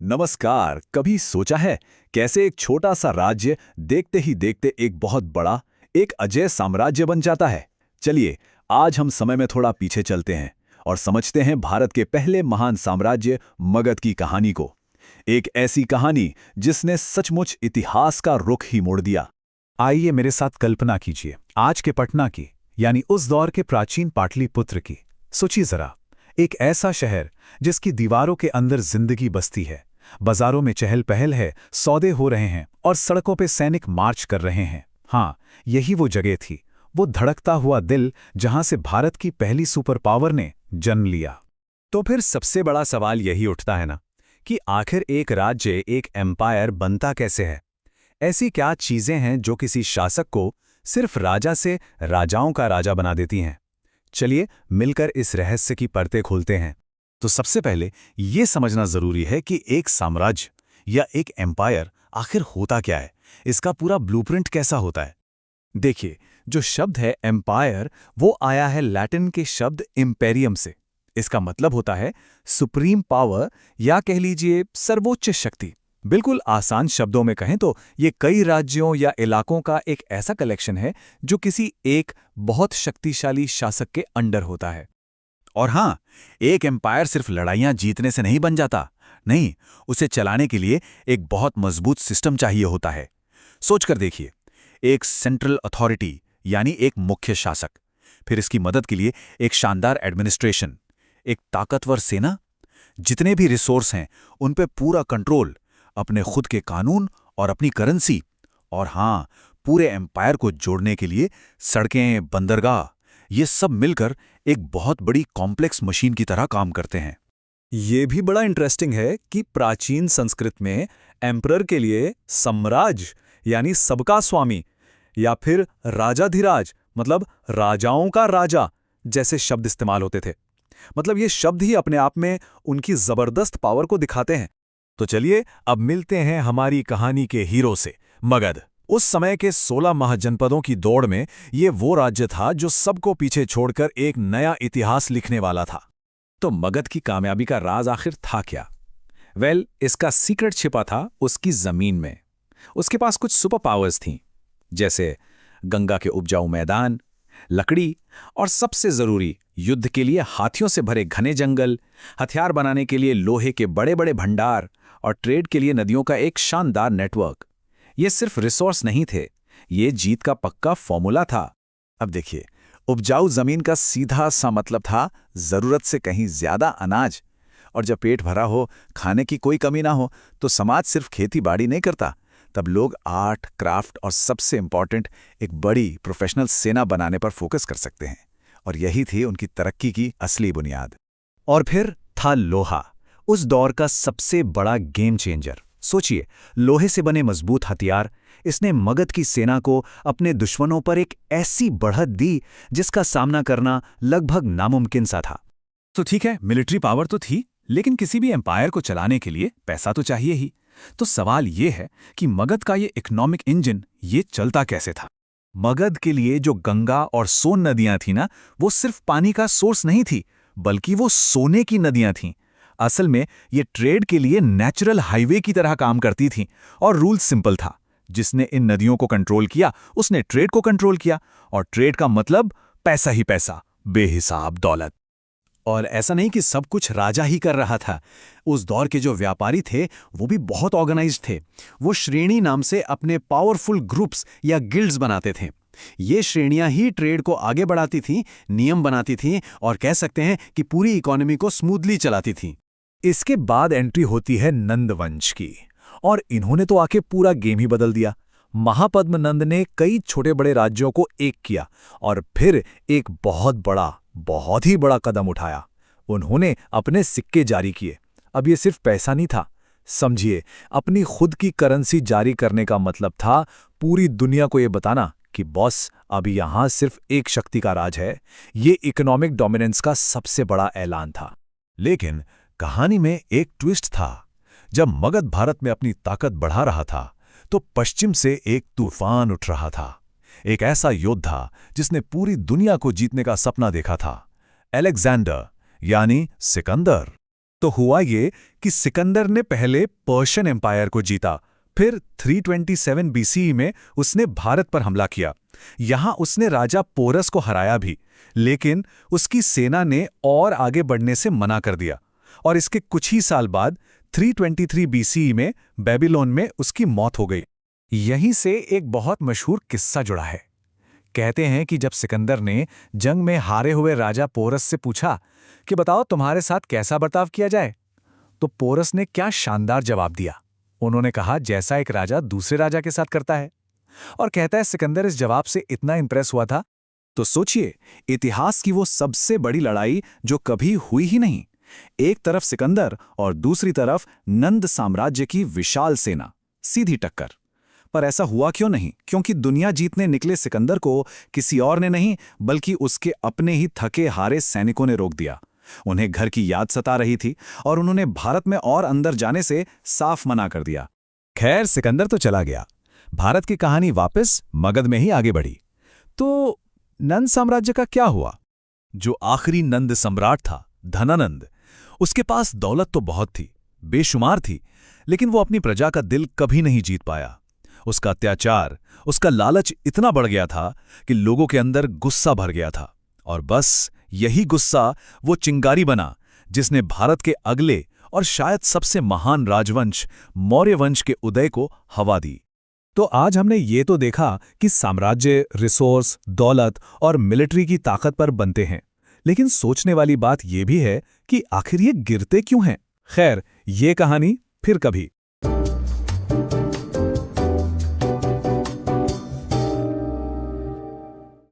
नमस्कार। कभी सोचा है कैसे एक छोटा सा राज्य देखते ही देखते एक बहुत बड़ा, एक अजय साम्राज्य बन जाता है। चलिए आज हम समय में थोड़ा पीछे चलते हैं और समझते हैं भारत के पहले महान साम्राज्य मगध की कहानी को। एक ऐसी कहानी जिसने सचमुच इतिहास का रुख ही मोड़ दिया। आइए मेरे साथ कल्पना कीजिए, आज के पटना की, यानी उस दौर के प्राचीन पाटलिपुत्र की। सोचिए जरा, एक ऐसा शहर जिसकी दीवारों के अंदर जिंदगी बसती है, बाजारों में चहल पहल है, सौदे हो रहे हैं और सड़कों पे सैनिक मार्च कर रहे हैं। हाँ, यही वो जगह थी, वो धड़कता हुआ दिल जहां से भारत की पहली सुपर पावर ने जन्म लिया। तो फिर सबसे बड़ा सवाल यही उठता है ना कि आखिर एक राज्य, एक एम्पायर बनता कैसे है। ऐसी क्या चीजें हैं जो किसी शासक को सिर्फ राजा से राजाओं का राजा बना देती हैं। चलिए मिलकर इस रहस्य की परतें खोलते हैं। तो सबसे पहले ये समझना जरूरी है कि एक साम्राज्य या एक एम्पायर आखिर होता क्या है, इसका पूरा ब्लूप्रिंट कैसा होता है। देखिए, जो शब्द है एम्पायर, वो आया है लैटिन के शब्द इम्पेरियम से। इसका मतलब होता है सुप्रीम पावर, या कह लीजिए सर्वोच्च शक्ति। बिल्कुल आसान शब्दों में कहें तो ये कई राज्यों या इलाकों का एक ऐसा कलेक्शन है जो किसी एक बहुत शक्तिशाली शासक के अंडर होता है। और हाँ, एक एम्पायर सिर्फ लड़ाइयां जीतने से नहीं बन जाता। नहीं, उसे चलाने के लिए एक बहुत मजबूत सिस्टम चाहिए होता है। सोचकर देखिए, एक सेंट्रल अथॉरिटी यानी एक मुख्य शासक, फिर इसकी मदद के लिए एक शानदार एडमिनिस्ट्रेशन, एक ताकतवर सेना, जितने भी रिसोर्स हैं उन पे पूरा कंट्रोल, अपने खुद के कानून और अपनी करेंसी, और हाँ, पूरे एम्पायर को जोड़ने के लिए सड़कें, बंदरगाह, ये सब मिलकर एक बहुत बड़ी कॉम्प्लेक्स मशीन की तरह काम करते हैं। ये भी बड़ा इंटरेस्टिंग है कि प्राचीन संस्कृत में एम्परर के लिए सम्राज यानी सबका स्वामी, या फिर राजाधिराज मतलब राजाओं का राजा जैसे शब्द इस्तेमाल होते थे। मतलब ये शब्द ही अपने आप में उनकी जबरदस्त पावर को दिखाते हैं। तो चलिए अब मिलते हैं हमारी कहानी के हीरो से, मगध। उस समय के 16 महाजनपदों की दौड़ में ये वो राज्य था जो सबको पीछे छोड़कर एक नया इतिहास लिखने वाला था। तो मगध की कामयाबी का राज आखिर था क्या? इसका सीक्रेट छिपा था उसकी जमीन में। उसके पास कुछ सुपर पावर्स थीं, जैसे गंगा के उपजाऊ मैदान, लकड़ी, और सबसे जरूरी युद्ध के लिए हाथियों से भरे घने जंगल, हथियार बनाने के लिए लोहे के बड़े बड़े भंडार, और ट्रेड के लिए नदियों का एक शानदार नेटवर्क। ये सिर्फ रिसोर्स नहीं थे, ये जीत का पक्का फॉर्मूला था। अब देखिए, उपजाऊ जमीन का सीधा सा मतलब था जरूरत से कहीं ज्यादा अनाज। और जब पेट भरा हो, खाने की कोई कमी ना हो, तो समाज सिर्फ खेती बाड़ी नहीं करता। तब लोग आर्ट, क्राफ्ट और सबसे इंपॉर्टेंट एक बड़ी प्रोफेशनल सेना बनाने पर फोकस कर सकते हैं। और यही थी उनकी तरक्की की असली बुनियाद। और फिर था लोहा, उस दौर का सबसे बड़ा गेम चेंजर। सोचिए, लोहे से बने मजबूत हथियार, इसने मगध की सेना को अपने दुश्मनों पर एक ऐसी बढ़त दी जिसका सामना करना लगभग नामुमकिन सा था। तो ठीक है, मिलिट्री पावर तो थी, लेकिन किसी भी एम्पायर को चलाने के लिए पैसा तो चाहिए ही। तो सवाल ये है कि मगध का ये इकोनॉमिक इंजन ये चलता कैसे था। मगध के लिए जो गंगा और सोन नदियां थी ना, वो सिर्फ पानी का सोर्स नहीं थी, बल्कि वो सोने की नदियां थीं। असल में ये ट्रेड के लिए नेचुरल हाईवे की तरह काम करती थीं। और रूल सिंपल था, जिसने इन नदियों को कंट्रोल किया उसने ट्रेड को कंट्रोल किया। और ट्रेड का मतलब पैसा ही पैसा, बेहिसाब दौलत। और ऐसा नहीं कि सब कुछ राजा ही कर रहा था। उस दौर के जो व्यापारी थे वो भी बहुत ऑर्गेनाइज्ड थे। वो श्रेणी नाम से अपने पावरफुल ग्रुप्स या गिल्ड्स बनाते थे। ये श्रेणियां ही ट्रेड को आगे बढ़ाती थीं, नियम बनाती थीं, और कह सकते हैं कि पूरी इकोनॉमी को स्मूथली चलाती थीं। इसके बाद एंट्री होती है नंद वंश की, और इन्होंने तो आके पूरा गेम ही बदल दिया। महापद्म नंद ने कई छोटे बड़े राज्यों को एक किया और फिर एक बहुत ही बड़ा कदम उठाया। उन्होंने अपने सिक्के जारी किए। अब ये सिर्फ पैसा नहीं था, समझिए, अपनी खुद की करेंसी जारी करने का मतलब था पूरी दुनिया को ये बताना कि बॉस, अब यहां सिर्फ एक शक्ति का राज है। ये इकोनॉमिक डोमिनेंस का सबसे बड़ा ऐलान था। लेकिन कहानी में एक ट्विस्ट था। जब मगध भारत में अपनी ताकत बढ़ा रहा था, तो पश्चिम से एक तूफान उठ रहा था। एक ऐसा योद्धा जिसने पूरी दुनिया को जीतने का सपना देखा था, अलेक्जेंडर यानी सिकंदर। तो हुआ ये कि सिकंदर ने पहले पर्शियन एम्पायर को जीता, फिर 327 बीसीई में उसने भारत पर हमला किया। यहां उसने राजा पोरस को हराया भी, लेकिन उसकी सेना ने और आगे बढ़ने से मना कर दिया और इसके कुछ ही साल बाद 323 बीसीई में बेबीलोन में उसकी मौत हो गई। यहीं से एक बहुत मशहूर किस्सा जुड़ा है। कहते हैं कि जब सिकंदर ने जंग में हारे हुए राजा पोरस से पूछा कि बताओ तुम्हारे साथ कैसा बर्ताव किया जाए, तो पोरस ने क्या शानदार जवाब दिया। उन्होंने कहा जैसा एक राजा दूसरे राजा के साथ करता है। और कहता है सिकंदर इस जवाब से इतना इंप्रेस हुआ था। तो सोचिए, इतिहास की वो सबसे बड़ी लड़ाई जो कभी हुई ही नहीं, एक तरफ सिकंदर और दूसरी तरफ नंद साम्राज्य की विशाल सेना, सीधी टक्कर। पर ऐसा हुआ क्यों नहीं? क्योंकि दुनिया जीतने निकले सिकंदर को किसी और ने नहीं, बल्कि उसके अपने ही थके हारे सैनिकों ने रोक दिया। उन्हें घर की याद सता रही थी और उन्होंने भारत में और अंदर जाने से साफ मना कर दिया। खैर, सिकंदर तो चला गया। भारत की कहानी वापस मगध में ही आगे बढ़ी। तो नंद साम्राज्य का क्या हुआ? जो आखिरी नंद सम्राट था, धनानंद, उसके पास दौलत तो बहुत थी, बेशुमार थी, लेकिन वो अपनी प्रजा का दिल कभी नहीं जीत पाया। उसका अत्याचार, उसका लालच इतना बढ़ गया था कि लोगों के अंदर गुस्सा भर गया था, और बस यही गुस्सा वो चिंगारी बना जिसने भारत के अगले और शायद सबसे महान राजवंश मौर्य वंश के उदय को हवा दी। तो आज हमने ये तो देखा कि साम्राज्य रिसोर्स, दौलत और मिलिट्री की ताकत पर बनते हैं, लेकिन सोचने वाली बात यह भी है कि आखिर ये गिरते क्यों हैं? खैर, ये कहानी फिर कभी।